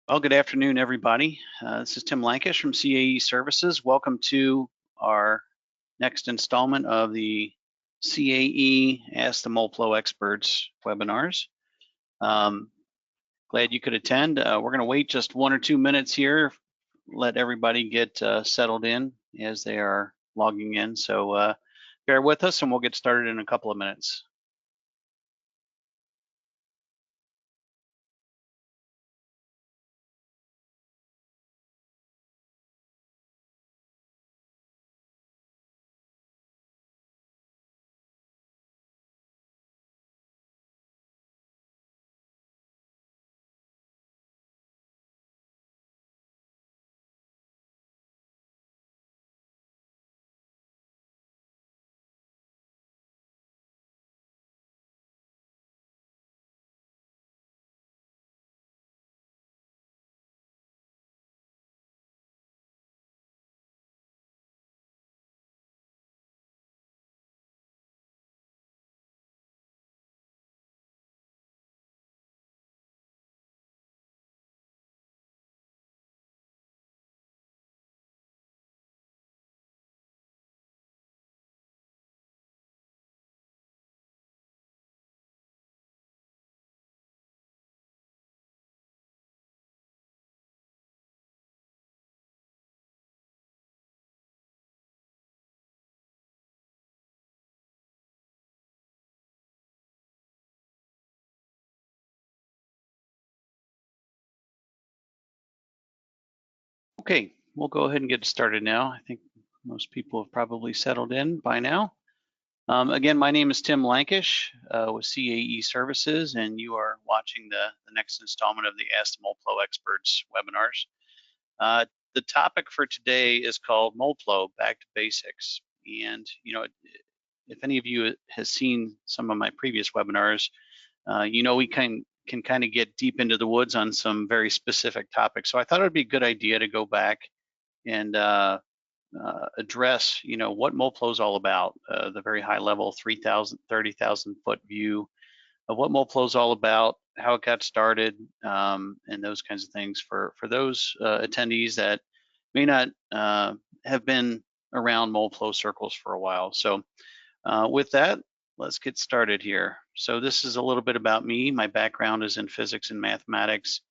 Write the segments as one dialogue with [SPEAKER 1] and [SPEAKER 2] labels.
[SPEAKER 1] Well, good afternoon, everybody. This is Tim Lankish from CAE Services. Welcome to our next installment of the CAE Ask the Moldflow Experts webinars. Glad you could attend. We're going to wait just 1 or 2 minutes here, let everybody get settled in as they are logging in. So bear with us and we'll get started in a couple of minutes. Okay, we'll go ahead and get started now. I think most people have probably settled in by now. Again, my name is Tim Lankish with CAE Services, and you are watching the next installment of the Ask the Moldflow Experts webinars. The topic for today is called Moldflow, Back to Basics. And, if any of you has seen some of my previous webinars, we can kind of get deep into the woods on some very specific topics. So I thought it would be a good idea to go back and address, what Moldflow is all about, the very high level 30,000 foot view of what Moldflow is all about, how it got started, and those kinds of things for those attendees that may not have been around Moldflow circles for a while. So with that, let's get started here. So this is a little bit about me. My background is in physics and mathematics.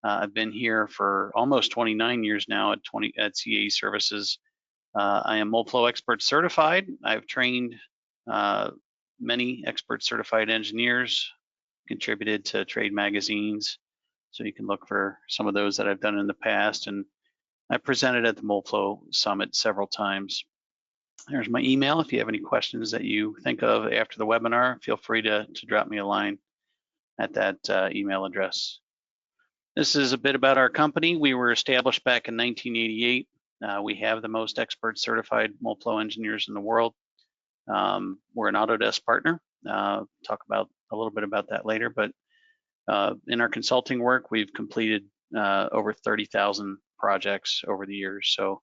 [SPEAKER 1] I've been here for almost 29 years now at CAE Services. I am Moldflow Expert Certified. I've trained many expert certified engineers, contributed to trade magazines, so you can look for some of those that I've done in the past, and I presented at the Moldflow Summit several times. There's my email. If you have any questions that you think of after the webinar, feel free to drop me a line at that email address. This is a bit about our company. We were established back in 1988. We have the most expert certified Moldflow engineers in the world. We're an Autodesk partner. Talk about a little bit about that later, but in our consulting work, we've completed over 30,000 projects over the years. So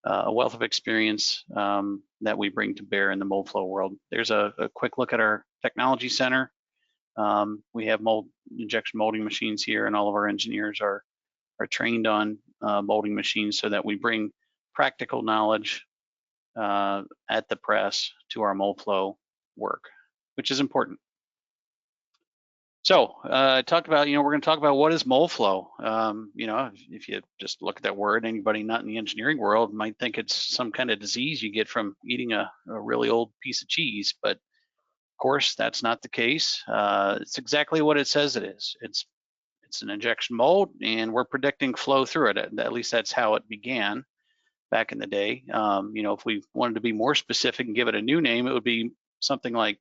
[SPEAKER 1] a wealth of experience that we bring to bear in the Moldflow world. There's a quick look at our technology center. We have injection molding machines here, and all of our engineers are trained on molding machines so that we bring practical knowledge at the press to our Moldflow work, which is important. So talked about, we're going to talk about what is Moldflow. If you just look at that word, anybody not in the engineering world might think it's some kind of disease you get from eating a really old piece of cheese, but of course that's not the case. It's exactly what it says it is. It's an injection mold, and we're predicting flow through it. At least that's how it began back in the day. If we wanted to be more specific and give it a new name, it would be something like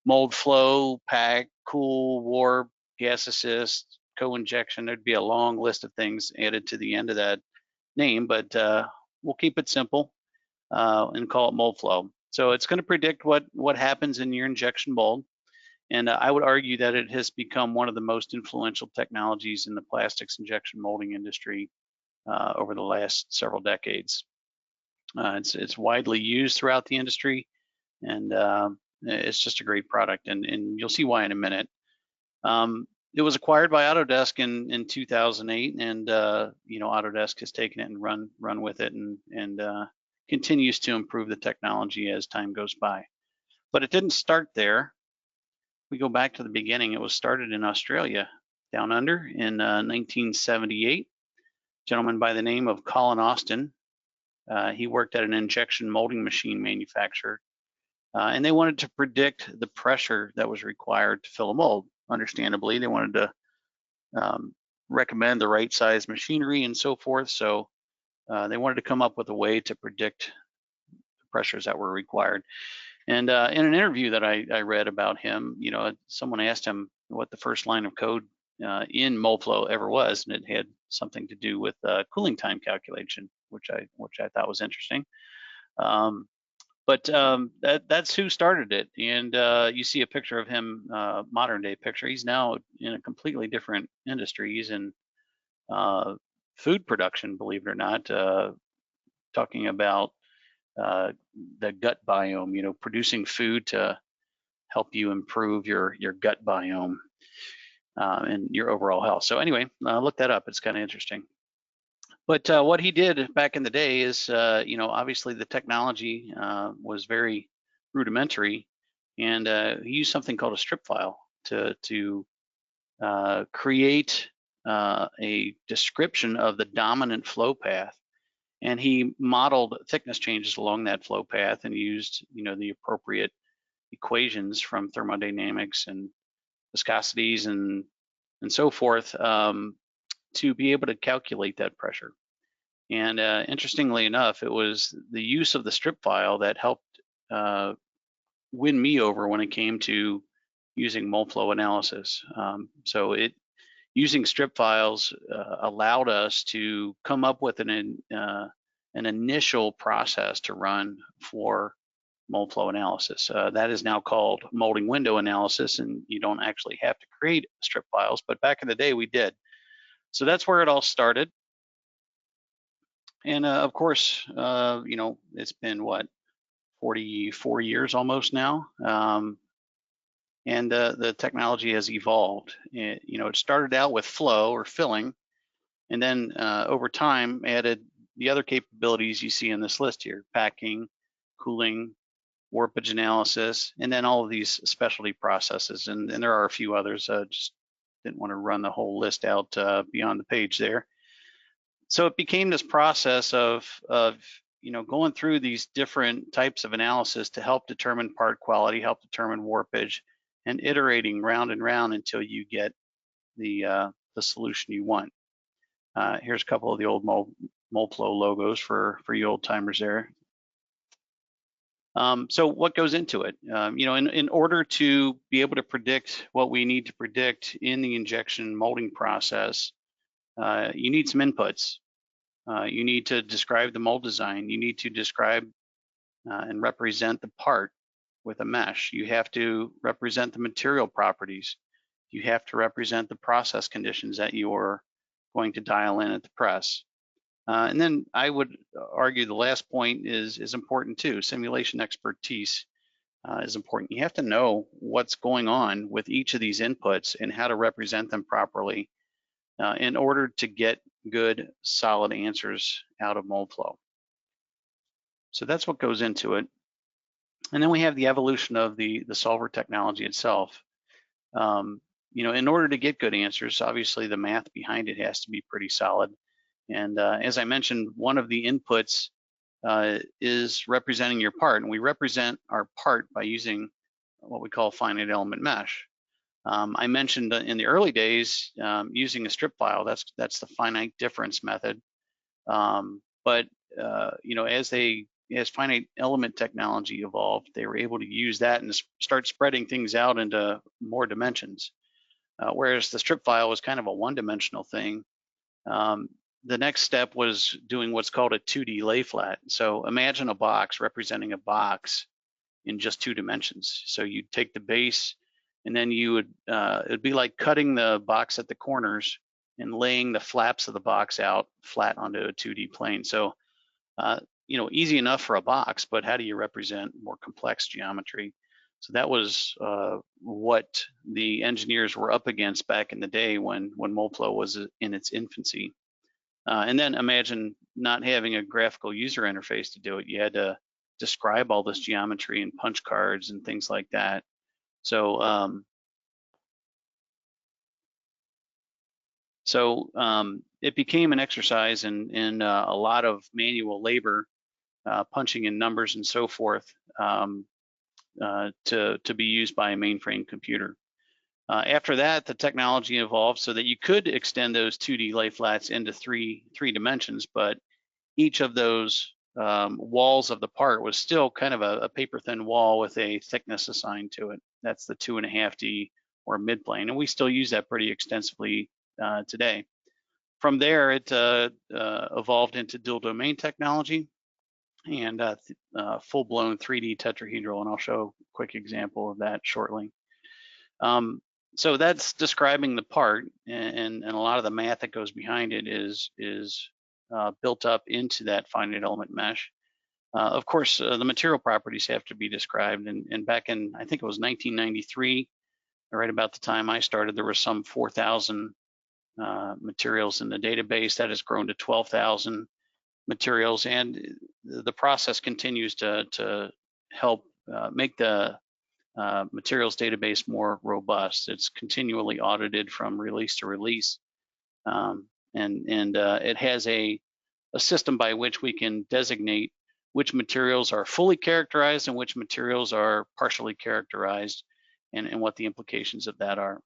[SPEAKER 1] Moldflow, pack, cool, warp, gas assist, co-injection. There'd be a long list of things added to the end of that name, but we'll keep it simple and call it Moldflow. So it's going to predict what happens in your injection mold. And I would argue that it has become one of the most influential technologies in the plastics injection molding industry over the last several decades. It's widely used throughout the industry, and it's just a great product, and you'll see why in a minute. it was acquired by Autodesk in 2008, and Autodesk has taken it and run with it, and continues to improve the technology as time goes by. But it didn't start there. We go back to the beginning. It was started in Australia, down under, in 1978. A gentleman by the name of Colin Austin. He worked at an injection molding machine manufacturer, and they wanted to predict the pressure that was required to fill a mold. Understandably, they wanted to recommend the right size machinery and so forth. So they wanted to come up with a way to predict the pressures that were required. And in an interview that I read about him, someone asked him what the first line of code in Moldflow ever was, and it had something to do with cooling time calculation, which I thought was interesting. But that's who started it. And you see a picture of him, modern day picture. He's now in a completely different industry. He's in food production, believe it or not, talking about the gut biome, producing food to help you improve your gut biome and your overall health. So anyway, look that up. It's kind of interesting. But what he did back in the day is, obviously the technology was very rudimentary, and he used something called a strip file to create a description of the dominant flow path. And he modeled thickness changes along that flow path and used, the appropriate equations from thermodynamics and viscosities and so forth to be able to calculate that pressure. And interestingly enough, it was the use of the strip file that helped win me over when it came to using Moldflow analysis. Using strip files allowed us to come up with an initial process to run for Moldflow analysis. That is now called molding window analysis, and you don't actually have to create strip files, but back in the day we did. So that's where it all started. And of course, it's been 44 years almost now. And the technology has evolved. It started out with flow or filling, and then over time added the other capabilities you see in this list here: packing, cooling, warpage analysis, and then all of these specialty processes. And there are a few others. Just didn't want to run the whole list out beyond the page there. So it became this process of going through these different types of analysis to help determine part quality, help determine warpage, and iterating round and round until you get the solution you want. Here's a couple of the old Moldflow logos for you old timers there. So what goes into it? In order to be able to predict what we need to predict in the injection molding process, you need some inputs. You need to describe the mold design. You need to describe and represent the part with a mesh. You have to represent the material properties. You have to represent the process conditions that you're going to dial in at the press. And then I would argue the last point is important too. Simulation expertise is important. You have to know what's going on with each of these inputs and how to represent them properly in order to get good, solid answers out of Moldflow. So that's what goes into it. And then we have the evolution of the solver technology itself. In order to get good answers, obviously the math behind it has to be pretty solid. And as I mentioned, one of the inputs is representing your part, and we represent our part by using what we call finite element mesh. I mentioned in the early days using a strip file. That's the finite difference method. But as finite element technology evolved, they were able to use that and start spreading things out into more dimensions. Whereas the strip file was kind of a one-dimensional thing. The next step was doing what's called a 2D lay flat. So imagine a box representing a box in just 2 dimensions. So you'd take the base, and then you would it'd be like cutting the box at the corners and laying the flaps of the box out flat onto a 2D plane. So easy enough for a box, but how do you represent more complex geometry? So that was what the engineers were up against back in the day when Moldflow was in its infancy. And then imagine not having a graphical user interface to do it. You had to describe all this geometry and punch cards and things like that. So it became an exercise in a lot of manual labor, punching in numbers and so forth, to be used by a mainframe computer. After that, the technology evolved so that you could extend those 2D lay flats into three dimensions, but each of those walls of the part was still kind of a paper thin wall with a thickness assigned to it. That's the 2.5D or midplane, and we still use that pretty extensively today. From there, it evolved into dual domain technology and full-blown 3D tetrahedral, and I'll show a quick example of that shortly. So that's describing the part, and a lot of the math that goes behind it is built up into that finite element mesh. Of course, the material properties have to be described, and back in, I think it was 1993, right about the time I started, there was some 4,000 materials in the database. That has grown to 12,000 materials, and the process continues to help make the materials database more robust. It's continually audited from release to release, and it has a system by which we can designate which materials are fully characterized and which materials are partially characterized, and what the implications of that are.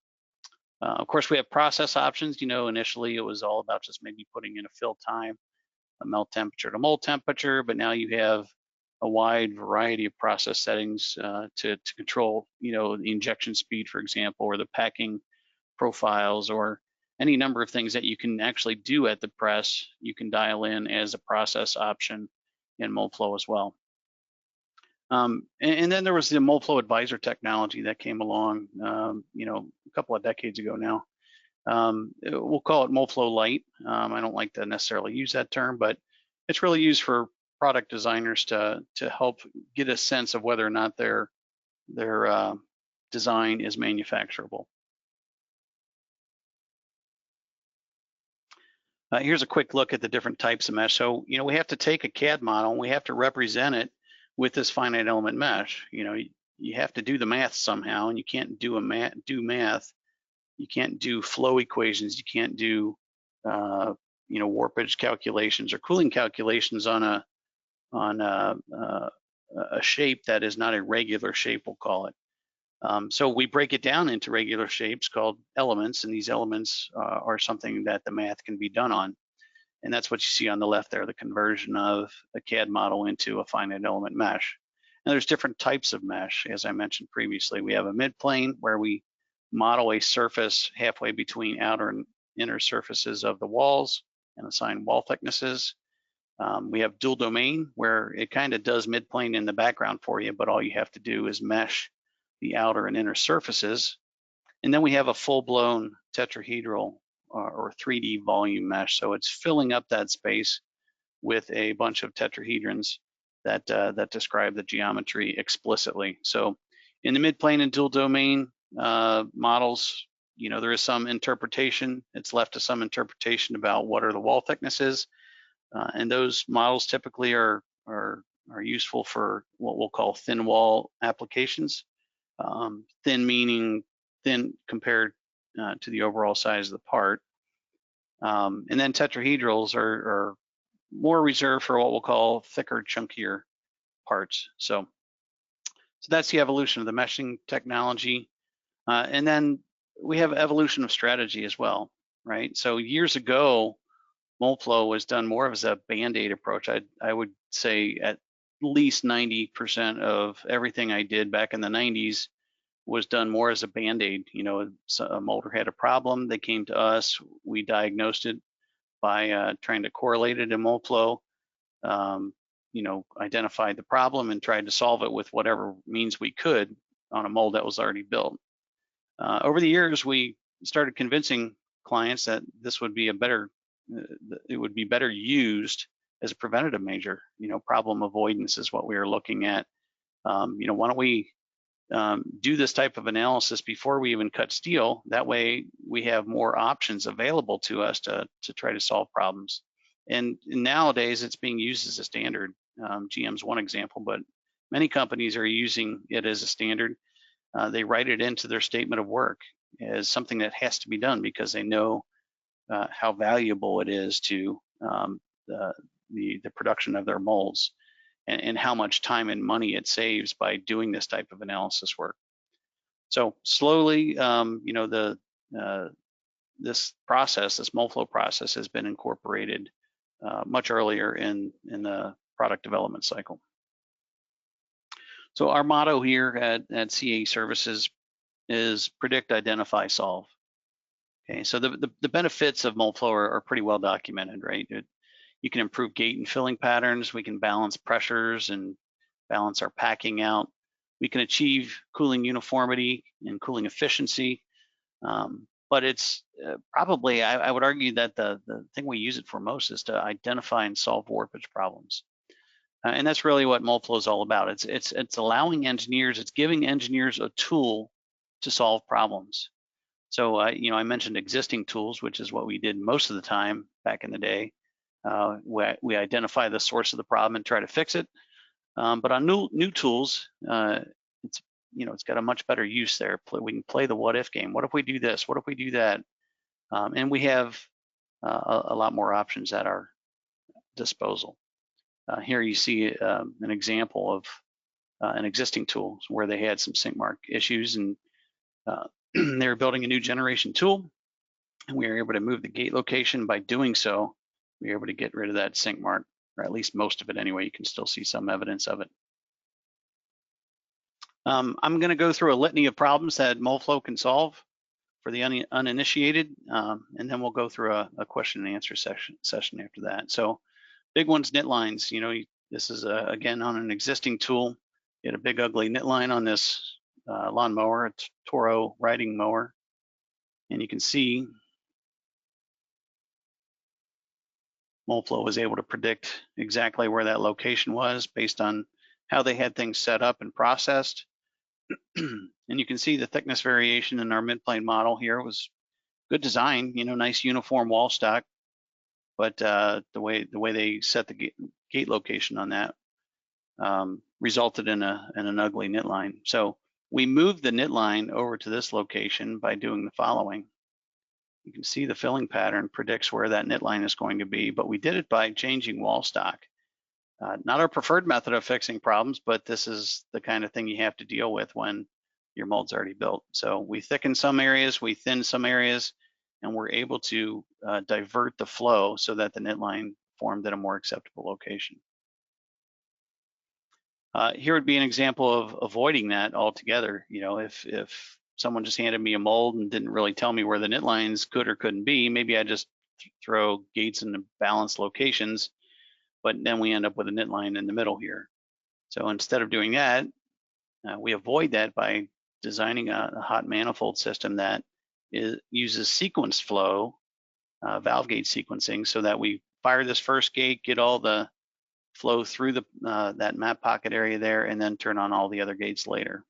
[SPEAKER 1] Of course, we have process options. Initially it was all about just maybe putting in a fill time, a melt temperature to mold temperature, but now you have a wide variety of process settings to control, the injection speed, for example, or the packing profiles, or any number of things that you can actually do at the press. You can dial in as a process option in Moldflow as well. And then there was the Moldflow Advisor technology that came along, a couple of decades ago now. We'll call it Moldflow Lite. I don't like to necessarily use that term, but it's really used for product designers to help get a sense of whether or not their design is manufacturable. Here's a quick look at the different types of mesh. So, we have to take a CAD model and we have to represent it with this finite element mesh. You have to do the math somehow, and you can't do math. You can't do flow equations. You can't do warpage calculations or cooling calculations on a shape that is not a regular shape, we'll call it. So we break it down into regular shapes called elements, and these elements are something that the math can be done on. And that's what you see on the left there, the conversion of a CAD model into a finite element mesh. And there's different types of mesh, as I mentioned previously. We have a midplane where we model a surface halfway between outer and inner surfaces of the walls and assign wall thicknesses. We have dual domain, where it kind of does midplane in the background for you, but all you have to do is mesh the outer and inner surfaces. And then we have a full-blown tetrahedral or 3D volume mesh. So it's filling up that space with a bunch of tetrahedrons that describe the geometry explicitly. So in the midplane and dual domain models, there is some interpretation. It's left to some interpretation about what are the wall thicknesses, and those models typically are useful for what we'll call thin wall applications. Thin meaning thin compared to the overall size of the part. And then tetrahedrals are more reserved for what we'll call thicker, chunkier parts. So that's the evolution of the meshing technology. And then we have evolution of strategy as well, right? So years ago, Moldflow was done more as a Band-Aid approach. I would say at least 90% of everything I did back in the 90s was done more as a Band-Aid. A molder had a problem, they came to us, we diagnosed it by trying to correlate it in Moldflow, identified the problem and tried to solve it with whatever means we could on a mold that was already built. Over the years, we started convincing clients that this would be it would be better used as a preventative measure. Problem avoidance is what we are looking at. Why don't we do this type of analysis before we even cut steel. That way we have more options available to us to try to solve problems. And nowadays it's being used as a standard. GM's one example, but many companies are using it as a standard. They write it into their statement of work as something that has to be done because they know how valuable it is to the production of their molds, and how much time and money it saves by doing this type of analysis work. So slowly, you know, this process, this Moldflow process, has been incorporated much earlier in the product development cycle. So our motto here at CAE Services is predict, identify, solve. Okay, so the benefits of Moldflow are pretty well documented, right? You can improve gate and filling patterns. We can balance pressures and balance our packing out. We can achieve cooling uniformity and cooling efficiency. But it's probably, I would argue that the thing we use it for most is to identify and solve warpage problems. And that's really what Moldflow is all about. It's allowing engineers, it's giving engineers a tool to solve problems. So, you know, I mentioned existing tools, which is what we did most of the time back in the day. We identify the source of the problem and try to fix it. But on new tools, it's, you know, it's got a much better use there. We can play the what if game. What if we do this? What if we do that? And we have a lot more options at our disposal. Here you see an example of an existing tool where they had some sync mark issues, and they were building a new generation tool, and we were able to move the gate location. By doing so, we were able to get rid of that sync mark, or at least most of it anyway. You can still see some evidence of it. I'm going to go through a litany of problems that Moldflow can solve for the uninitiated, and then we'll go through a question and answer session after that. So big ones, knit lines. You know, this is again on an existing tool. You had a big ugly knit line on this lawn mower, a Toro riding mower, and you can see Moldflow was able to predict exactly where that location was based on how they had things set up and processed. And you can see the thickness variation in our midplane model here. It was good design, you know, nice uniform wall stock, but the way they set the gate location on that resulted in an ugly knit line. So we moved the knit line over to this location by doing the following. You can see the filling pattern predicts where that knit line is going to be, but we did it by changing wall stock. Not our preferred method of fixing problems, but this is the kind of thing you have to deal with when your mold's already built. So we thicken some areas, we thin some areas, and we're able to divert the flow so that the knit line formed at a more acceptable location. Here would be an example of avoiding that altogether. You know, if someone just handed me a mold and didn't really tell me where the knit lines could or couldn't be, maybe I just throw gates in the balanced locations, but then we end up with a knit line in the middle here. So instead of doing that, we avoid that by designing a hot manifold system that uses sequenced flow, valve gate sequencing, so that we fire this first gate, get all the flow through that map pocket area there, and then turn on all the other gates later.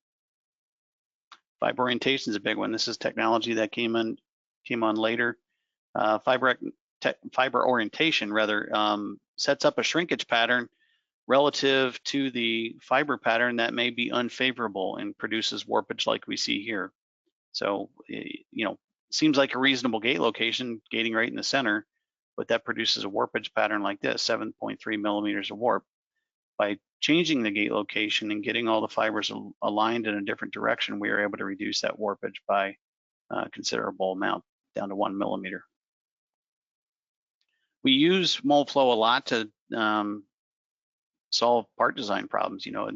[SPEAKER 1] Fiber orientation is a big one. This is technology that came on later. Fiber orientation rather sets up a shrinkage pattern relative to the fiber pattern that may be unfavorable and produces warpage like we see here. So, you know, seems like a reasonable gate location, gating right in the center, but that produces a warpage pattern like this, 7.3 millimeters of warp. By changing the gate location and getting all the fibers aligned in a different direction, we are able to reduce that warpage by a considerable amount, down to 1 millimeter. We use Moldflow a lot to solve part design problems. You know,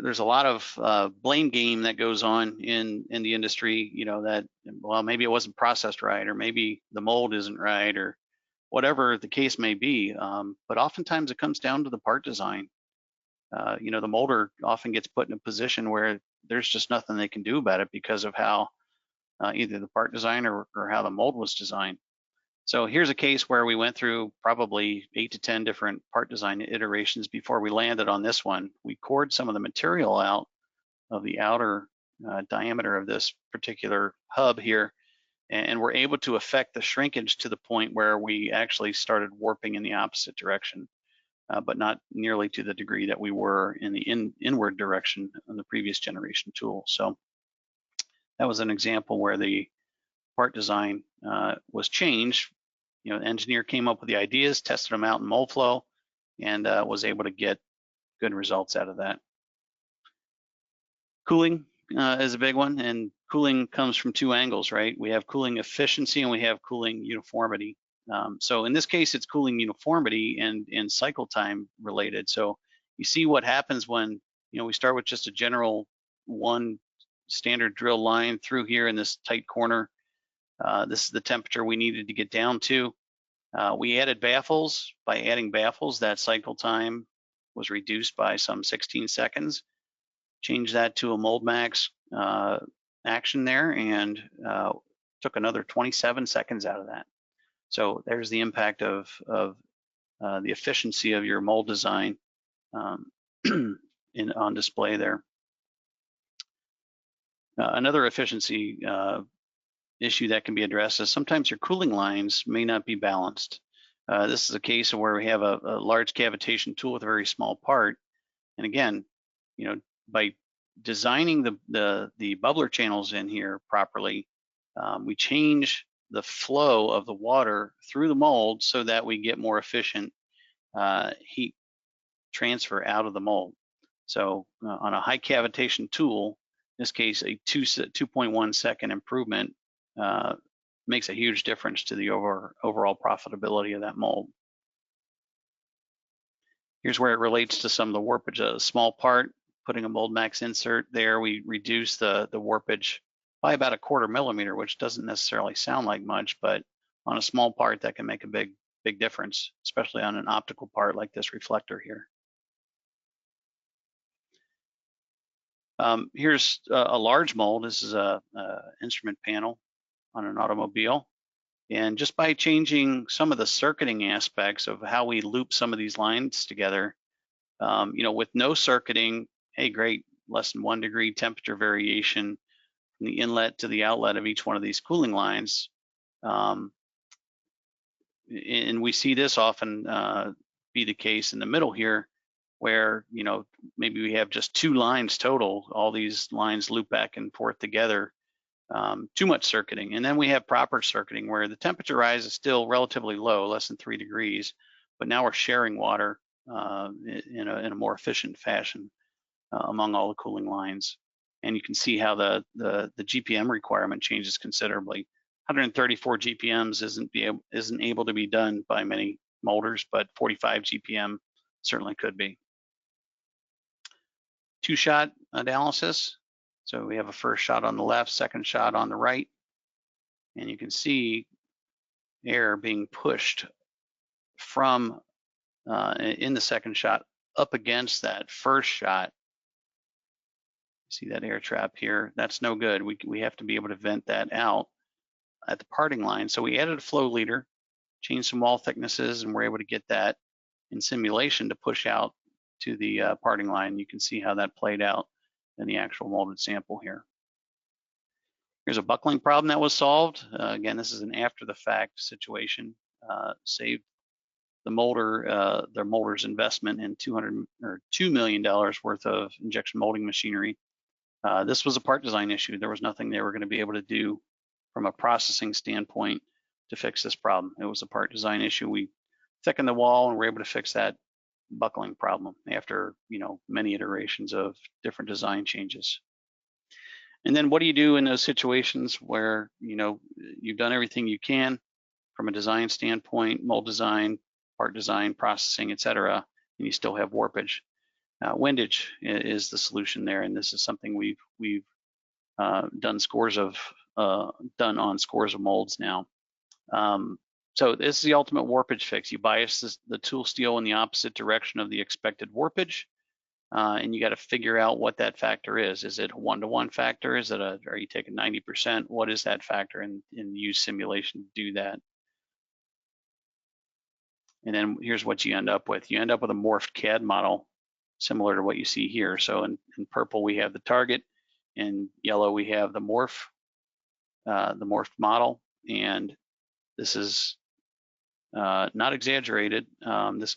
[SPEAKER 1] there's a lot of blame game that goes on in the industry. You know, that, well, maybe it wasn't processed right, or maybe the mold isn't right, or whatever the case may be. But oftentimes it comes down to the part design. You know, the molder often gets put in a position where there's just nothing they can do about it because of how either the part design or how the mold was designed. So here's a case where we went through probably 8 to 10 different part design iterations before we landed on this one. We cored some of the material out the outer diameter of this particular hub here, and we're able to affect the shrinkage to the point where we actually started warping in the opposite direction, but not nearly to the degree that we were in the inward direction on the previous generation tool. So that was an example where the part design was changed. The engineer came up with the ideas, tested them out in Moldflow, and was able to get good results out of that. Cooling is a big one, and cooling comes from two angles, right? We have cooling efficiency and we have cooling uniformity. So in this case, it's cooling uniformity and cycle time related. So you see what happens when we start with just a general one standard drill line through here in this tight corner. This is the temperature we needed to get down to. We added baffles. By adding baffles, that cycle time was reduced by some 16 seconds. Change that to a MoldMax action there, and took another 27 seconds out of that. So there's the impact of the efficiency of your mold design on display there. Another efficiency issue that can be addressed is sometimes your cooling lines may not be balanced. This is a case of where we have a large cavitation tool with a very small part, and again, by designing the bubbler channels in here properly, we change the flow of the water through the mold so that we get more efficient heat transfer out of the mold. So on a high cavitation tool, in this case a 2.1 second improvement makes a huge difference to the overall profitability of that mold. Here's where it relates to some of the warpage. A small part, putting a MoldMax insert there, we reduce the warpage by about 1/4 millimeter, which doesn't necessarily sound like much, but on a small part that can make a big difference, especially on an optical part like this reflector here. Here's a large mold. This is a instrument panel on an automobile. And just by changing some of the circuiting aspects of how we loop some of these lines together, with no circuiting, hey, great, less than 1 degree temperature variation from the inlet to the outlet of each one of these cooling lines. And we see this often be the case in the middle here, where maybe we have just 2 lines total. All these lines loop back and forth together. Too much circuiting. And then we have proper circuiting where the temperature rise is still relatively low, less than 3 degrees, but now we're sharing water in a more efficient fashion among all the cooling lines. And you can see how the GPM requirement changes considerably. 134 GPMs isn't able to be done by many molders, but 45 GPM certainly could be. 2-shot analysis. So we have a first shot on the left, second shot on the right, and you can see air being pushed from in the second shot up against that first shot. See that air trap here? That's no good. We have to be able to vent that out at the parting line. So we added a flow leader, changed some wall thicknesses, and we're able to get that in simulation to push out to the parting line. You can see how that played out in the actual molded sample here. Here's a buckling problem that was solved. Again, this is an after the fact situation. Saved the molder, their molder's investment in $2 million worth of injection molding machinery. This was a part design issue. There was nothing they were going to be able to do from a processing standpoint to fix this problem. It was a part design issue. We thickened the wall and were able to fix that buckling problem after many iterations of different design changes. And then what do you do in those situations where you've done everything you can from a design standpoint, mold design, part design, processing, etc., and you still have warpage? Windage is the solution there, and this is something we've done on scores of molds now. So this is the ultimate warpage fix. You bias the tool steel in the opposite direction of the expected warpage, and you got to figure out what that factor is. Is it a 1-to-1 factor? Is it are you taking 90%? What is that factor? And use simulation to do that. And then here's what you end up with. You end up with a morphed CAD model. similar to what you see here. So in purple we have the target, in yellow we have the morphed model, and this is not exaggerated. This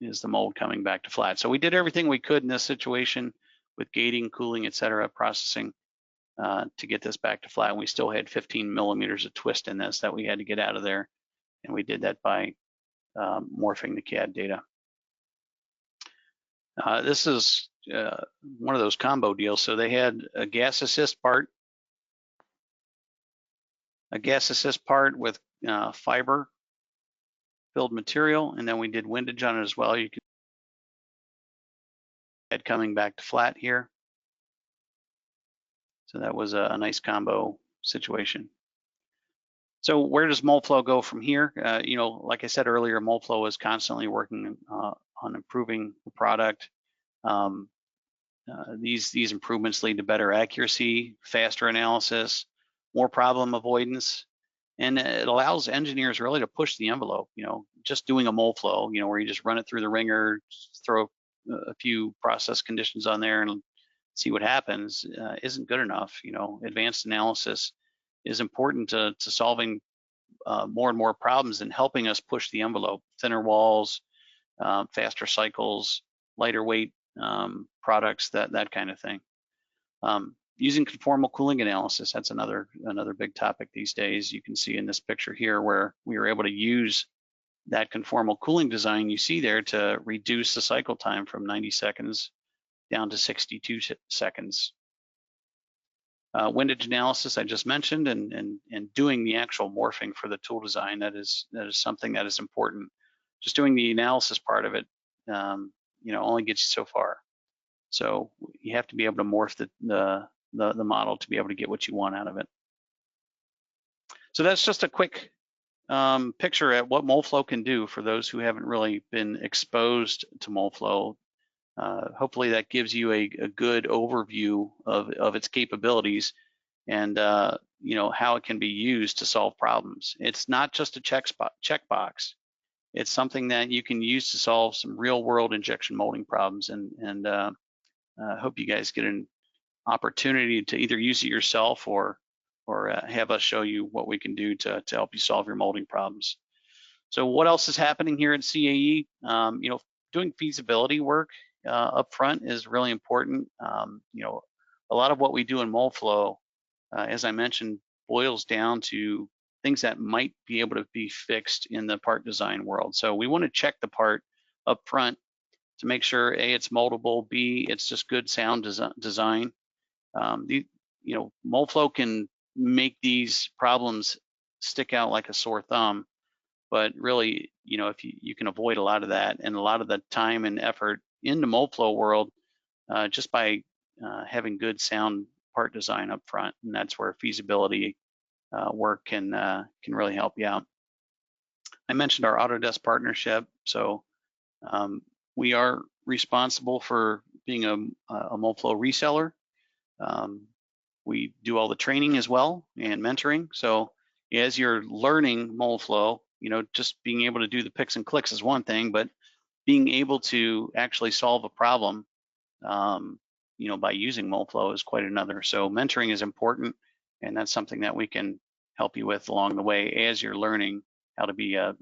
[SPEAKER 1] is the mold coming back to flat. So we did everything we could in this situation with gating, cooling, etc., processing to get this back to flat. And we still had 15 millimeters of twist in this that we had to get out of there, and we did that by morphing the CAD data. This is one of those combo deals. So they had a gas assist part, with fiber filled material, and then we did windage on it as well. You can add coming back to flat here. So that was a nice combo situation. So where does Moldflow go from here? You know, like I said earlier, Moldflow is constantly working on improving the product. These improvements lead to better accuracy, faster analysis, more problem avoidance, and it allows engineers really to push the envelope. You know, just doing a Moldflow, you know, where you just run it through the ringer, throw a few process conditions on there and see what happens, isn't good enough. You know, advanced analysis is important to solving more and more problems and helping us push the envelope. Thinner walls, faster cycles, lighter weight products, that kind of thing. Using conformal cooling analysis, that's another big topic these days. You can see in this picture here where we were able to use that conformal cooling design you see there to reduce the cycle time from 90 seconds down to 62 seconds. Windage analysis I just mentioned, and doing the actual morphing for the tool design, that is something that is important. Just doing the analysis part of it, you know, only gets you so far. So you have to be able to morph the model to be able to get what you want out of it. So that's just a quick picture at what Moldflow can do for those who haven't really been exposed to Moldflow. Hopefully that gives you a good overview of its capabilities and you know, how it can be used to solve problems. It's not just a checkbox. It's something that you can use to solve some real world injection molding problems, and I hope you guys get an opportunity to either use it yourself or have us show you what we can do to help you solve your molding problems. So what else is happening here at CAE? You know, doing feasibility work up front is really important. You know, a lot of what we do in Moldflow, as I mentioned, boils down to things that might be able to be fixed in the part design world. So we want to check the part up front to make sure A, it's moldable, B, it's just good sound design. You know, Moldflow can make these problems stick out like a sore thumb, but really, you know, if you can avoid a lot of that and a lot of the time and effort in the Moldflow world just by having good sound part design up front, and that's where feasibility work can really help you out. I mentioned our Autodesk partnership, so we are responsible for being a Moldflow reseller. We do all the training as well and mentoring. So as you're learning Moldflow, you know, just being able to do the picks and clicks is one thing, but being able to actually solve a problem, you know, by using Moldflow is quite another. So mentoring is important, and that's something that we can help you with along the way as you're learning how to be an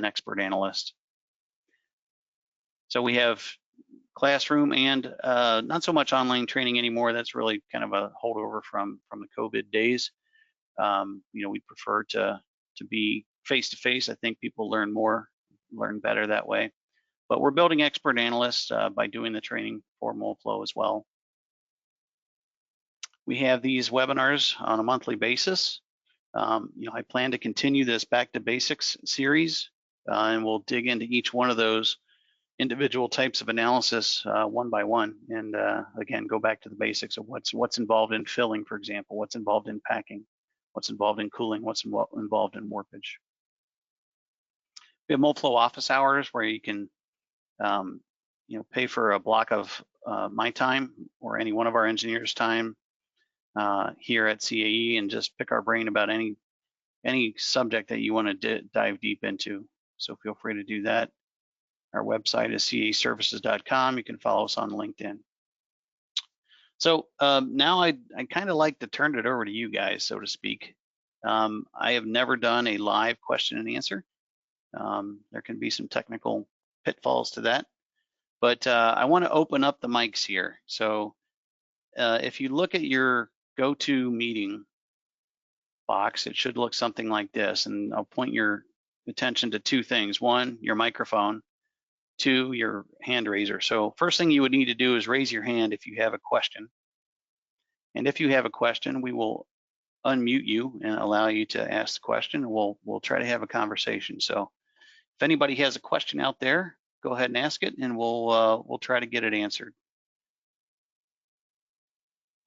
[SPEAKER 1] expert analyst. So we have classroom and not so much online training anymore. That's really kind of a holdover from the COVID days. You know, we prefer to be face-to-face. I think people learn better that way. But we're building expert analysts by doing the training for Moldflow as well. We have these webinars on a monthly basis. You know, I plan to continue this Back to Basics series, and we'll dig into each one of those individual types of analysis one by one, and again, go back to the basics of what's involved in filling, for example, what's involved in packing, what's involved in cooling, what's involved in warpage. We have Moldflow office hours where you can you know, pay for a block of my time or any one of our engineers' time here at CAE and just pick our brain about any subject that you want to dive deep into. So feel free to do that. Our website is caservices.com. You can follow us on LinkedIn. So now I'd kind of like to turn it over to you guys, so to speak. I have never done a live question and answer. There can be some technical pitfalls to that, but I want to open up the mics here. So if you look at your go-to meeting box, it should look something like this, and I'll point your attention to two things. One, your microphone. Two, your hand raiser. So first thing you would need to do is raise your hand if you have a question. And if you have a question, we will unmute you and allow you to ask the question, and we'll try to have a conversation. So if anybody has a question out there, go ahead and ask it, and we'll try to get it answered.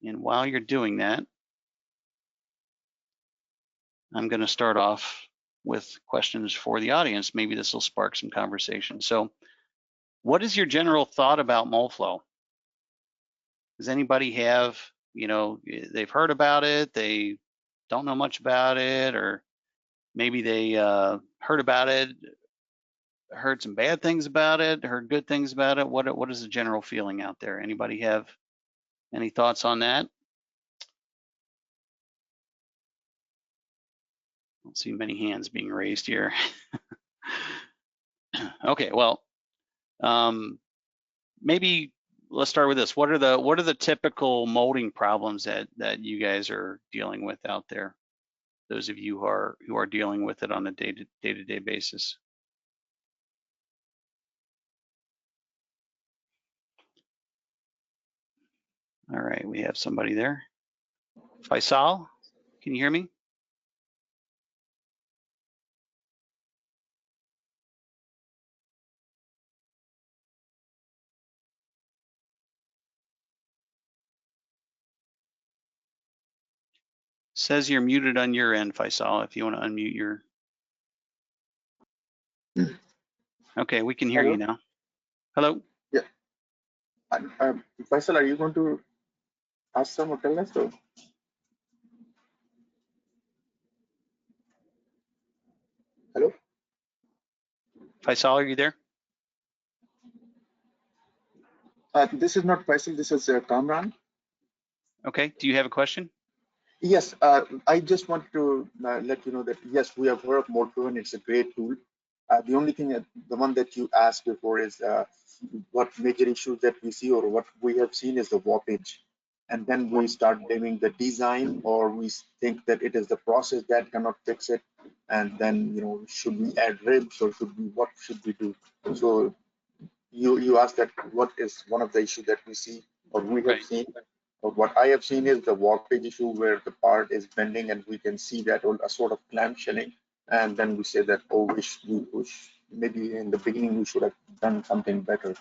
[SPEAKER 1] And while you're doing that, I'm going to start off with questions for the audience. Maybe this will spark some conversation. So what is your general thought about Moldlfow? Does anybody have, they've heard about it, they don't know much about it, or maybe they heard about it, heard some bad things about it, heard good things about it? What is the general feeling out there? Anybody have any thoughts on that? I don't see many hands being raised here. Okay, well, maybe let's start with this. What are the typical molding problems that you guys are dealing with out there? Those of you who are dealing with it on a day-to-day basis. All right, we have somebody there. Faisal, can you hear me? Says you're muted on your end, Faisal, if you want to unmute your. Okay, we can hear
[SPEAKER 2] Hello?
[SPEAKER 1] you now. Hello?
[SPEAKER 2] Yeah. Faisal, are you going to ask some or tell us? Or? Hello?
[SPEAKER 1] Faisal, are you there?
[SPEAKER 2] This is not Faisal, this is Kamran.
[SPEAKER 1] Okay, do you have a question?
[SPEAKER 2] Yes, I just want to let you know that, yes, we have heard of Moldlfow and it's a great tool. The only thing, the one that you asked before is what major issues that we see or what we have seen is the warpage. And then we start blaming the design, or we think that it is the process that cannot fix it. And then, should we add ribs or what should we do? So you asked that what is one of the issues that we see or we have seen. What I have seen is the warpage issue where the part is bending and we can see that, or a sort of clamshelling, and then we say that, oh, maybe in the beginning we should have done something better.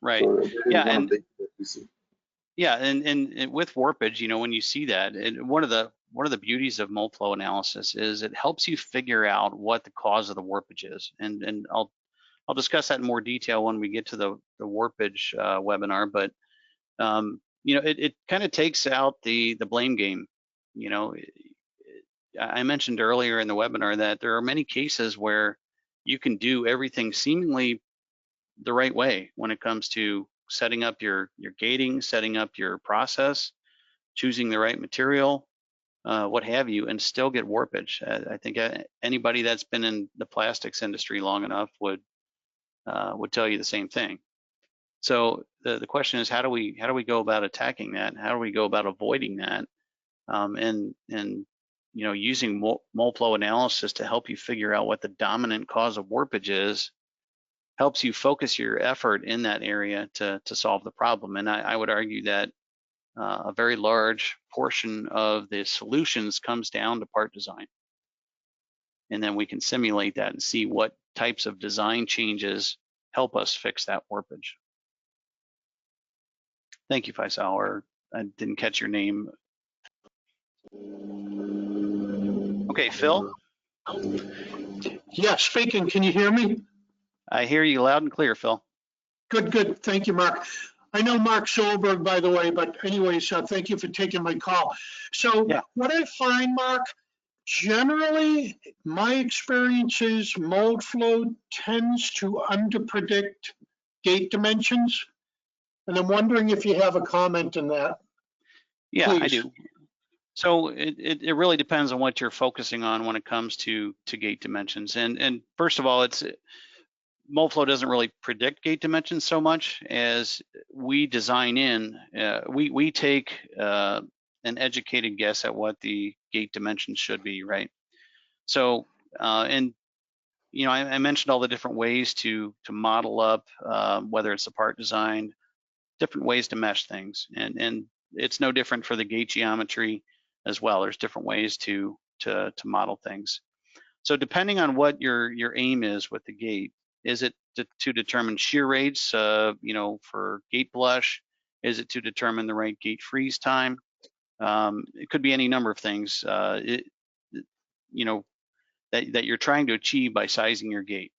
[SPEAKER 1] Right.
[SPEAKER 2] So that is one of the issues that we see.
[SPEAKER 1] Yeah, and with warpage, when you see that, one of the beauties of Moldflow analysis is it helps you figure out what the cause of the warpage is, and I'll discuss that in more detail when we get to the warpage webinar. But it kind of takes out the blame game. I mentioned earlier in the webinar that there are many cases where you can do everything seemingly the right way when it comes to setting up your gating, setting up your process, choosing the right material, what have you, and still get warpage. I think anybody that's been in the plastics industry long enough would tell you the same thing. So the question is, how do we go about attacking that? How do we go about avoiding that? And using Moldflow analysis to help you figure out what the dominant cause of warpage is, helps you focus your effort in that area to solve the problem. And I would argue that a very large portion of the solutions comes down to part design. And then we can simulate that and see what types of design changes help us fix that warpage. Thank you, Faisal, or I didn't catch your name. Okay, Phil?
[SPEAKER 3] Yeah, speaking. Can you hear me?
[SPEAKER 1] I hear you loud and clear, Phil.
[SPEAKER 3] Good, good. Thank you, Mark. I know Mark Solberg, by the way, but anyways, thank you for taking my call. So yeah. What I find, Mark, Generally, my experience is Moldflow tends to underpredict gate dimensions. And I'm wondering if you have a comment on that,
[SPEAKER 1] Yeah, I
[SPEAKER 3] please.
[SPEAKER 1] do. So it really depends on what you're focusing on when it comes to gate dimensions. And first of all, Moldflow doesn't really predict gate dimensions so much as we design in. We take an educated guess at what the gate dimensions should be, right? So and you know, I mentioned all the different ways to model up, whether it's the part design, different ways to mesh things, and it's no different for the gate geometry as well. There's different ways to model things. So depending on what your aim is with the gate, is it to determine shear rates, you know, for gate blush? Is it to determine the right gate freeze time? It could be any number of things, you know, that you're trying to achieve by sizing your gate.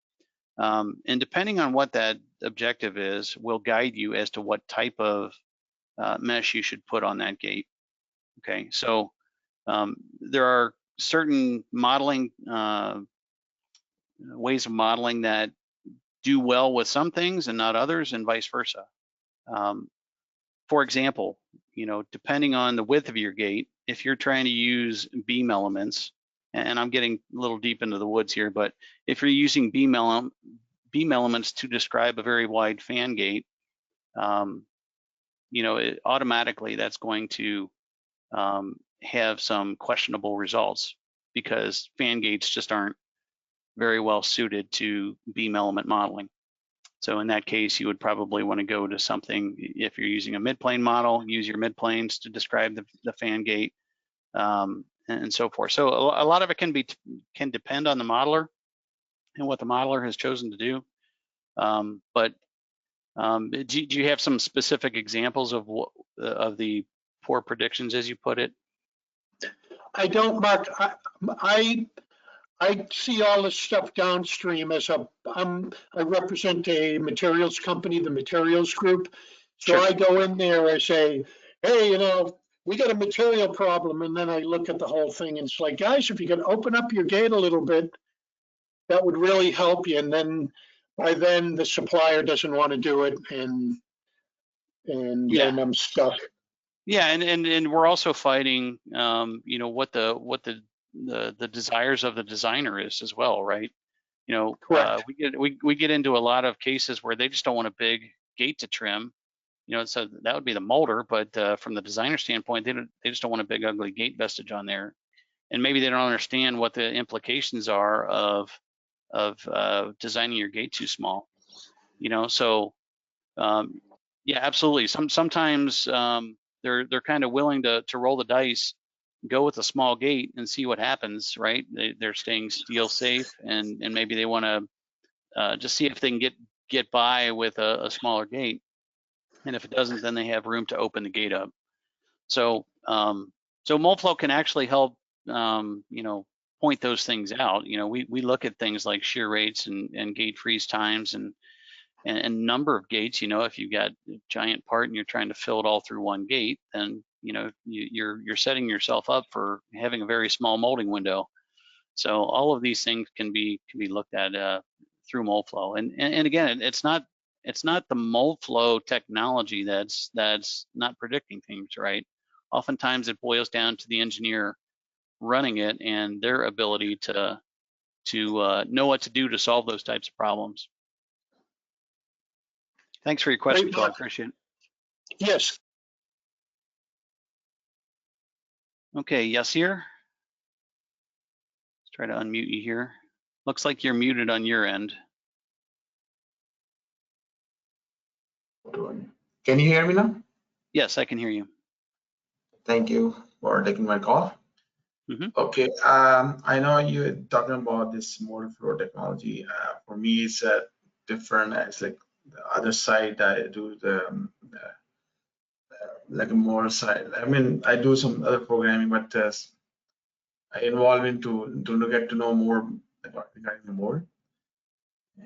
[SPEAKER 1] And depending on what that objective is, will guide you as to what type of mesh you should put on that gate. Okay, so there are certain modeling ways of modeling that do well with some things and not others, and vice versa. For example, you know, depending on the width of your gate, if you're trying to use beam elements, and I'm getting a little deep into the woods here, but if you're using beam elements to describe a very wide fan gate, you know, automatically that's going to have some questionable results because fan gates just aren't very well suited to beam element modeling. So in that case, you would probably want to go to something, if you're using a midplane model, use your midplanes to describe the fan gate, and so forth. So a lot of it can depend on the modeler and what the modeler has chosen to do. But do you have some specific examples of the poor predictions, as you put it?
[SPEAKER 3] I don't, Mark. I see all this stuff downstream as I represent a materials company, the Materials Group. So
[SPEAKER 1] Sure.
[SPEAKER 3] I go in there and say, hey, you know, we got a material problem. And then I look at the whole thing and it's like, guys, if you could open up your gate a little bit, that would really help you. And then by then the supplier doesn't want to do it. And
[SPEAKER 1] Yeah.
[SPEAKER 3] then I'm stuck.
[SPEAKER 1] Yeah, and we're also fighting, you know, what the desires of the designer is as well, right? You know,
[SPEAKER 3] Correct.
[SPEAKER 1] we get into a lot of cases where they just don't want a big gate to trim, you know, so that would be the molder, but from the designer standpoint, they just don't want a big ugly gate vestige on there, and maybe they don't understand what the implications are of designing your gate too small, you know. So yeah, absolutely. Sometimes they're kind of willing to roll the dice, go with a small gate and see what happens, right? They're staying steel safe, and maybe they want to just see if they can get by with a smaller gate. And if it doesn't, then they have room to open the gate up. So so Moldflow can actually help you know, point those things out. You know, we look at things like shear rates and gate freeze times and number of gates. You know, if you've got a giant part and you're trying to fill it all through one gate, then you know you're setting yourself up for having a very small molding window. So all of these things can be looked at through Moldflow. And again, it's not the Moldflow technology that's not predicting things, right? Oftentimes it boils down to the engineer running it and their ability to know what to do to solve those types of problems. Thanks for your question, Phil. I appreciate it.
[SPEAKER 3] Yes.
[SPEAKER 1] Okay, Yasir. Let's try to unmute you here. Looks like you're muted on your end.
[SPEAKER 4] Can you hear me now?
[SPEAKER 1] Yes, I can hear you.
[SPEAKER 4] Thank you for taking my call.
[SPEAKER 1] Mm-hmm.
[SPEAKER 4] Okay, I know you're talking about this Moldflow technology. For me, it's different. It's like the other side. I do the like a more side. I mean, I do some other programming, but I involve into to get to know more about regarding the mold.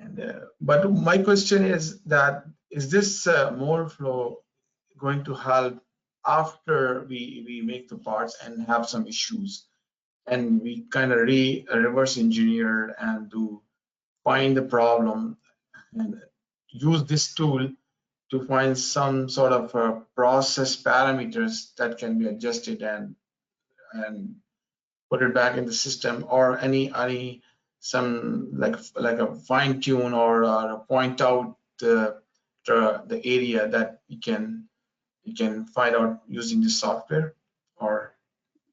[SPEAKER 4] And but my question is that is this Moldflow going to help after we make the parts and have some issues? and we kind of reverse engineer and to find the problem and use this tool to find some sort of process parameters that can be adjusted and put it back in the system, or any some like a fine tune or point out the area that we can find out using the software. Or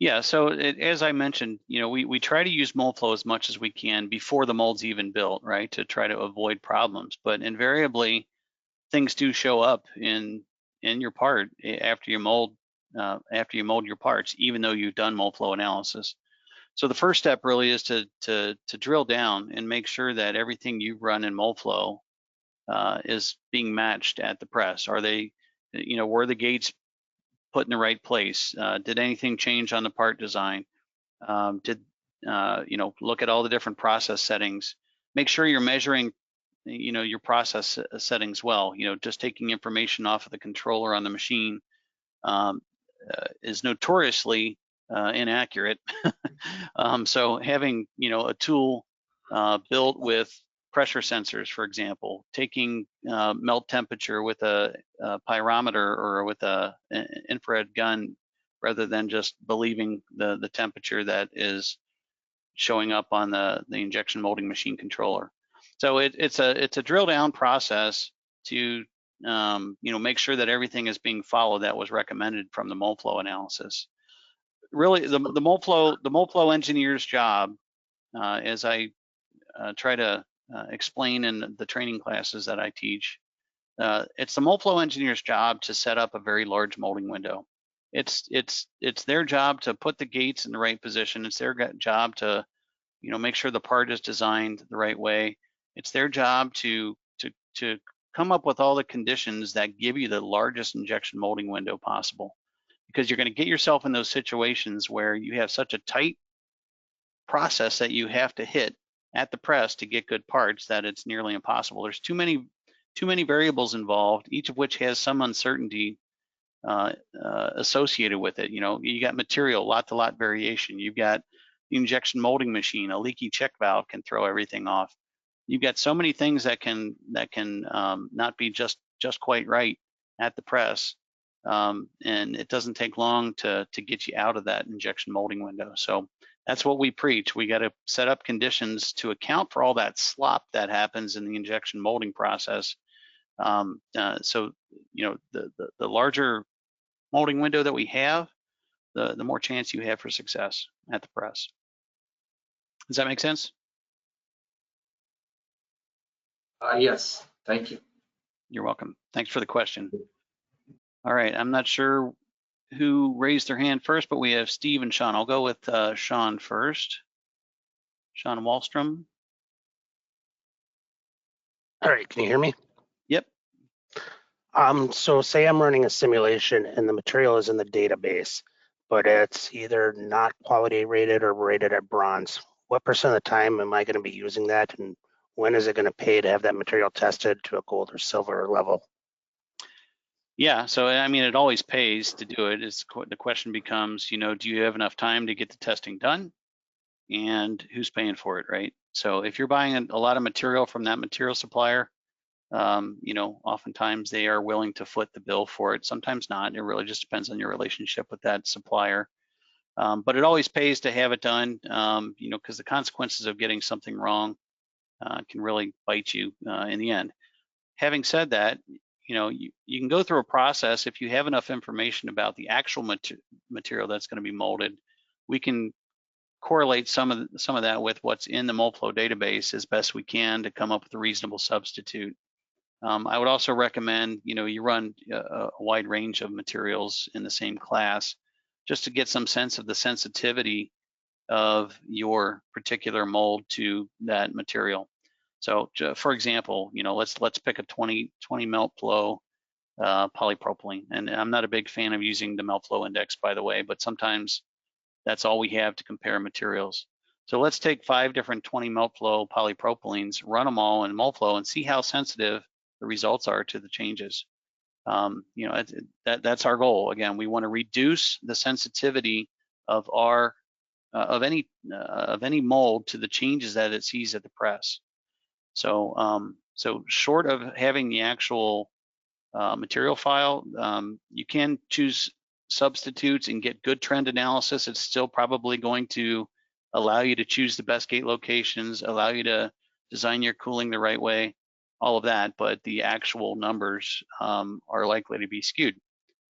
[SPEAKER 1] Yeah, so as I mentioned, we try to use Moldflow as much as we can before the mold's even built, right, to try to avoid problems. But invariably, things do show up in your part after you mold your parts, even though you've done Moldflow analysis. So the first step really is to drill down and make sure that everything you run in Moldflow is being matched at the press. Are they, were the gates put in the right place? Did anything change on the part design? Look at all the different process settings. Make sure you're measuring, your process settings well. Just taking information off of the controller on the machine is notoriously inaccurate. So having, a tool built with pressure sensors, for example, taking melt temperature with a pyrometer or with an infrared gun, rather than just believing the temperature that is showing up on the injection molding machine controller. So it's a drill down process to make sure that everything is being followed that was recommended from the Moldflow analysis. Really, the Moldflow engineer's job, as I try to explain in the training classes that I teach, it's the Moldflow engineer's job to set up a very large molding window. It's their job to put the gates in the right position. It's their job to make sure the part is designed the right way. It's their job to come up with all the conditions that give you the largest injection molding window possible, because you're going to get yourself in those situations where you have such a tight process that you have to hit at the press to get good parts that it's nearly impossible. There's too many variables involved, each of which has some uncertainty associated with it. You got material, lot to lot variation. You've got the injection molding machine, a leaky check valve can throw everything off. You've got so many things that can not be just quite right at the press, and it doesn't take long to get you out of that injection molding window. So that's what we preach. We got to set up conditions to account for all that slop that happens in the injection molding process. So the larger molding window that we have, the more chance you have for success at the press. Does that make sense?
[SPEAKER 4] yes, thank you.
[SPEAKER 1] You're welcome. Thanks for the question. All right, I'm not sure who raised their hand first, but we have Steve and Sean. I'll go with Sean first. Sean Wallstrom.
[SPEAKER 5] All right, can you hear me?
[SPEAKER 1] Yep.
[SPEAKER 5] So say I'm running a simulation and the material is in the database, but it's either not quality rated or rated at bronze. What % of the time am I going to be using that, and when is it going to pay to have that material tested to a gold or silver level?
[SPEAKER 1] Yeah, so I mean, it always pays to do it. The question becomes, do you have enough time to get the testing done, and who's paying for it, right? So if you're buying a lot of material from that material supplier, oftentimes they are willing to foot the bill for it. Sometimes not. It really just depends on your relationship with that supplier. But it always pays to have it done, because the consequences of getting something wrong can really bite you in the end. Having said that, you can go through a process. If you have enough information about the actual material that's going to be molded, we can correlate some of that with what's in the Moldflow database as best we can to come up with a reasonable substitute. I would also recommend, you run a wide range of materials in the same class, just to get some sense of the sensitivity of your particular mold to that material. So, for example, let's pick a 20 melt flow polypropylene, and I'm not a big fan of using the melt flow index, by the way, but sometimes that's all we have to compare materials. So let's take 5 different 20 melt flow polypropylenes, run them all in Moldflow, and see how sensitive the results are to the changes. That's our goal. Again, we want to reduce the sensitivity of our of any mold to the changes that it sees at the press. So so short of having the actual material file, you can choose substitutes and get good trend analysis. It's still probably going to allow you to choose the best gate locations, allow you to design your cooling the right way, all of that, but the actual numbers are likely to be skewed.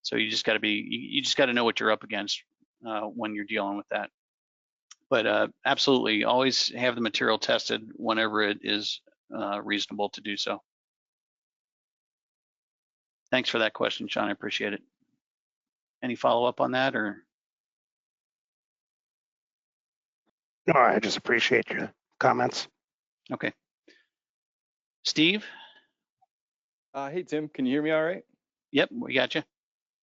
[SPEAKER 1] So you just got to know what you're up against when you're dealing with that. But absolutely, always have the material tested whenever it is reasonable to do so. Thanks for that question, Sean. I appreciate it. Any follow-up on that, or?
[SPEAKER 5] No, I just appreciate your comments.
[SPEAKER 1] Okay. Steve?
[SPEAKER 6] Hey, Tim, can you hear me all right?
[SPEAKER 1] Yep, we got you.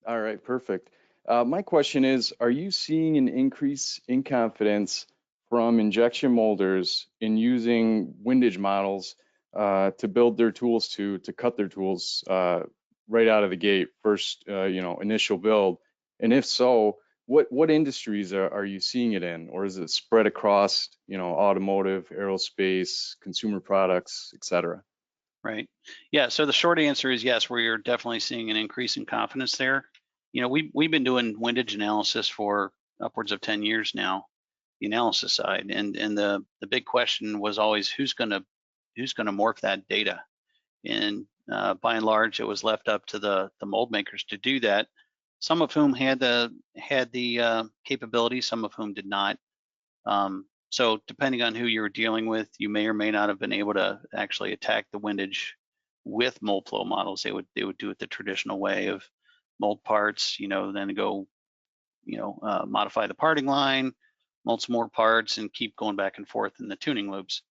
[SPEAKER 6] All right, perfect. My question is, are you seeing an increase in confidence from injection molders in using windage models to build their tools to cut their tools right out of the gate, first, initial build? And if so, what industries are you seeing it in? Or is it spread across, automotive, aerospace, consumer products, et cetera?
[SPEAKER 1] Right. Yeah, so the short answer is yes, we are definitely seeing an increase in confidence there. We've been doing windage analysis for upwards of 10 years now, the analysis side, and the big question was always who's going to morph that data, and by and large it was left up to the mold makers to do that, some of whom had the capability, some of whom did not. So depending on who you were dealing with, you may or may not have been able to actually attack the windage with Moldflow models. They would do it the traditional way of mold parts, then go, modify the parting line, mold some more parts, and keep going back and forth in the tuning loops.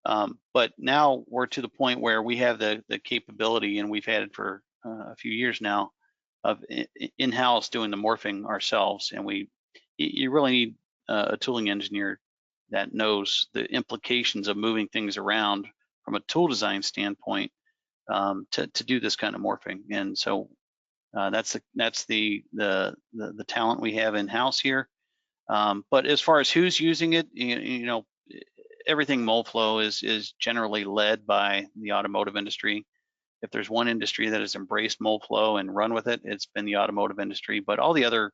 [SPEAKER 1] But now we're to the point where we have the capability, and we've had it for a few years now, of in-house doing the morphing ourselves. And you really need a tooling engineer that knows the implications of moving things around from a tool design standpoint to do this kind of morphing. And so that's the talent we have in house here. But as far as who's using it, everything Moldflow is generally led by the automotive industry. If there's one industry that has embraced Moldflow and run with it, it's been the automotive industry. But all the other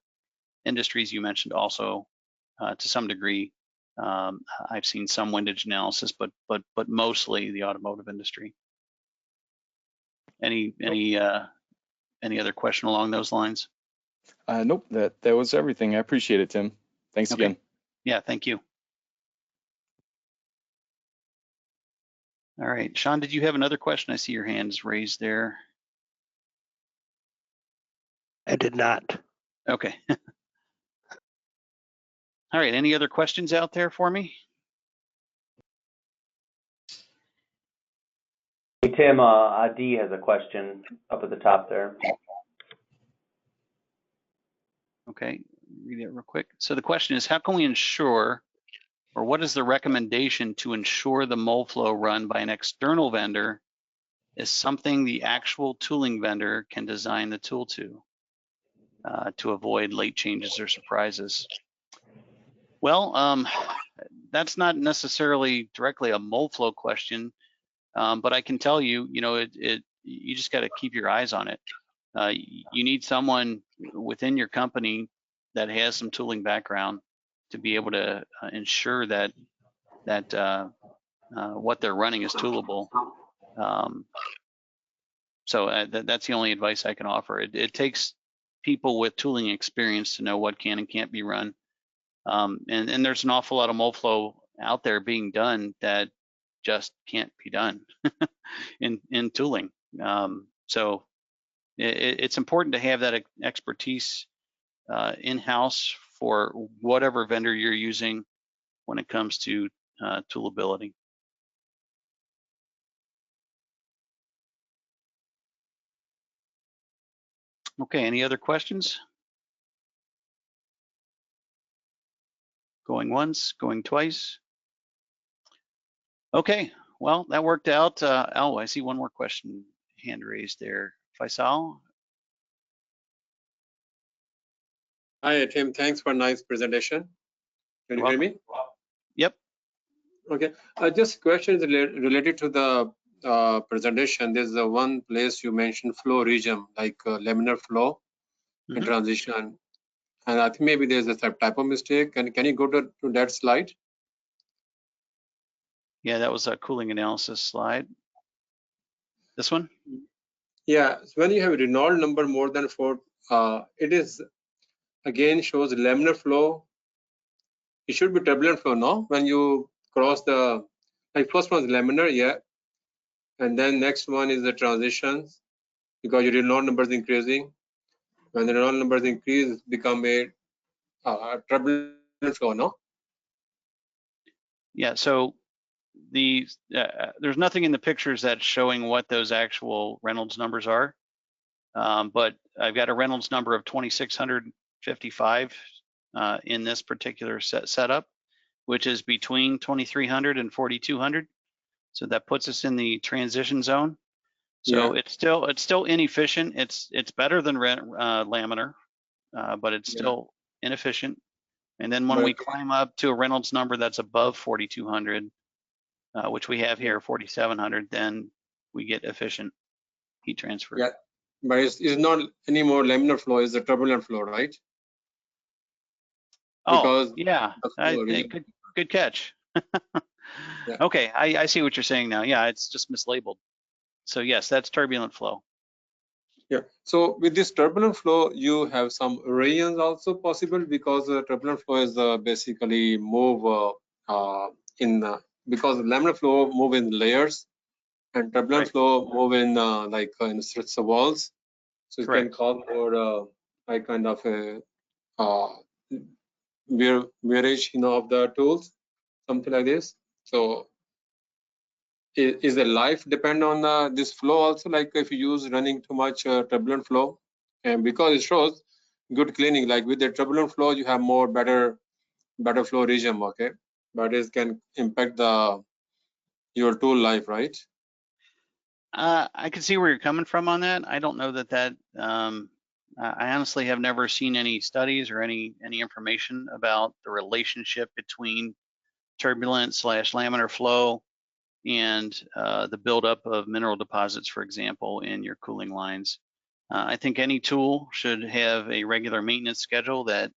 [SPEAKER 1] industries you mentioned also, to some degree, I've seen some windage analysis, but mostly the automotive industry. Any other question along those lines?
[SPEAKER 6] Nope, that was everything. I appreciate it, Tim. Thanks
[SPEAKER 1] Okay.
[SPEAKER 6] again.
[SPEAKER 1] Yeah, thank you. All right, Sean, did you have another question? I see your hands raised there.
[SPEAKER 5] I did not.
[SPEAKER 1] Okay. All right, any other questions out there for me?
[SPEAKER 7] Hey, Tim, Adi has a question up at the top there.
[SPEAKER 1] Okay, read it real quick. So the question is, how can we ensure, or what is the recommendation to ensure the Moldflow run by an external vendor is something the actual tooling vendor can design the tool to avoid late changes or surprises? Well, that's not necessarily directly a Moldflow question, but I can tell you, you just got to keep your eyes on it. You need someone within your company that has some tooling background to be able to ensure that what they're running is toolable. So that's the only advice I can offer. It takes people with tooling experience to know what can and can't be run. And there's an awful lot of Moldflow out there being done that just can't be done in tooling. So it's important to have that expertise in-house for whatever vendor you're using when it comes to toolability. Okay, any other questions? Going once, going twice. Okay, well, that worked out. Oh, I see one more question, hand raised there. Faisal?
[SPEAKER 8] Hi, Tim. Thanks for a nice presentation. Can
[SPEAKER 1] You're
[SPEAKER 8] you hear
[SPEAKER 1] welcome.
[SPEAKER 8] me?
[SPEAKER 1] Yep.
[SPEAKER 8] Okay. Just questions related to the presentation. There's the one place you mentioned flow region, like laminar flow and transition. And I think maybe there's a typo mistake. Can you go to that slide?
[SPEAKER 1] Yeah, that was a cooling analysis slide. This one?
[SPEAKER 8] Yeah. So when you have a Reynolds number more than 4, it is again shows laminar flow. It should be turbulent flow, no? When you cross the, like first one is laminar, yeah. And then next one is the transitions, because your Reynolds number is increasing. When the Reynolds numbers increase, become a turbulent flow, no?
[SPEAKER 1] Yeah, so there's nothing in the pictures that's showing what those actual Reynolds numbers are. But I've got a Reynolds number of 2,655 in this particular setup, which is between 2,300 and 4,200. So that puts us in the transition zone. So
[SPEAKER 8] Yeah.
[SPEAKER 1] it's still inefficient. It's better than laminar, but it's still inefficient. And then when
[SPEAKER 8] But
[SPEAKER 1] we climb up to a Reynolds number that's above 4,200, which we have here, 4,700, then we get efficient heat transfer.
[SPEAKER 8] Yeah, but it's not anymore laminar flow, it's a turbulent flow, right?
[SPEAKER 1] Oh,
[SPEAKER 8] Because
[SPEAKER 1] yeah,
[SPEAKER 8] the flow region.
[SPEAKER 1] good catch.
[SPEAKER 8] Yeah.
[SPEAKER 1] Okay, I see what you're saying now. Yeah, it's just mislabeled. So yes, that's turbulent flow.
[SPEAKER 8] Yeah. So with this turbulent flow, you have some regions also possible, because turbulent flow is basically move because laminar flow move in layers, and turbulent
[SPEAKER 1] Right.
[SPEAKER 8] flow move in like in strips of walls. So it can
[SPEAKER 1] Correct.
[SPEAKER 8] cause more like kind of a wearage, of the tools, something like this. So is the life depend on this flow also? Like if you use running too much turbulent flow, and because it shows good cleaning, like with the turbulent flow, you have more better flow regime, okay? But it can impact your tool life, right?
[SPEAKER 1] I can see where you're coming from on that. I don't know that I honestly have never seen any studies or any information about the relationship between turbulent / laminar flow and the buildup of mineral deposits, for example, in your cooling lines. I think any tool should have a regular maintenance schedule that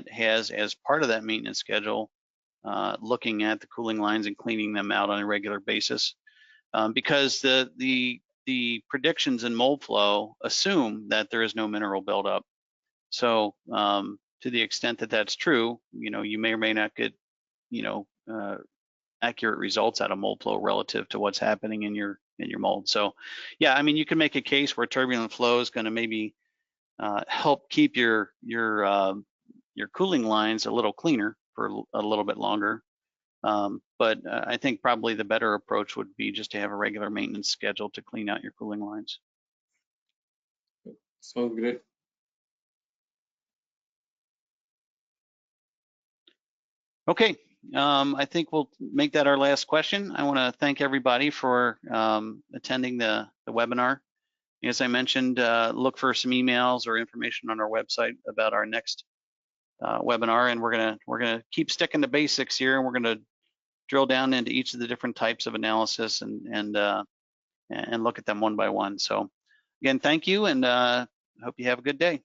[SPEAKER 1] has, as part of that maintenance schedule, looking at the cooling lines and cleaning them out on a regular basis, because the predictions in Moldflow assume that there is no mineral buildup. So to the extent that that's true, you may or may not get accurate results out of Moldflow relative to what's happening in your mold. So yeah, I mean, you can make a case where turbulent flow is going to maybe help keep your cooling lines a little cleaner for a little bit longer. But I think probably the better approach would be just to have a regular maintenance schedule to clean out your cooling lines.
[SPEAKER 8] Sounds great.
[SPEAKER 1] Okay, I think we'll make that our last question. I want to thank everybody for attending the webinar. As I mentioned, look for some emails or information on our website about our next webinar, and we're gonna keep sticking to basics here, and we're gonna drill down into each of the different types of analysis and look at them one by one. So again, thank you, and hope you have a good day.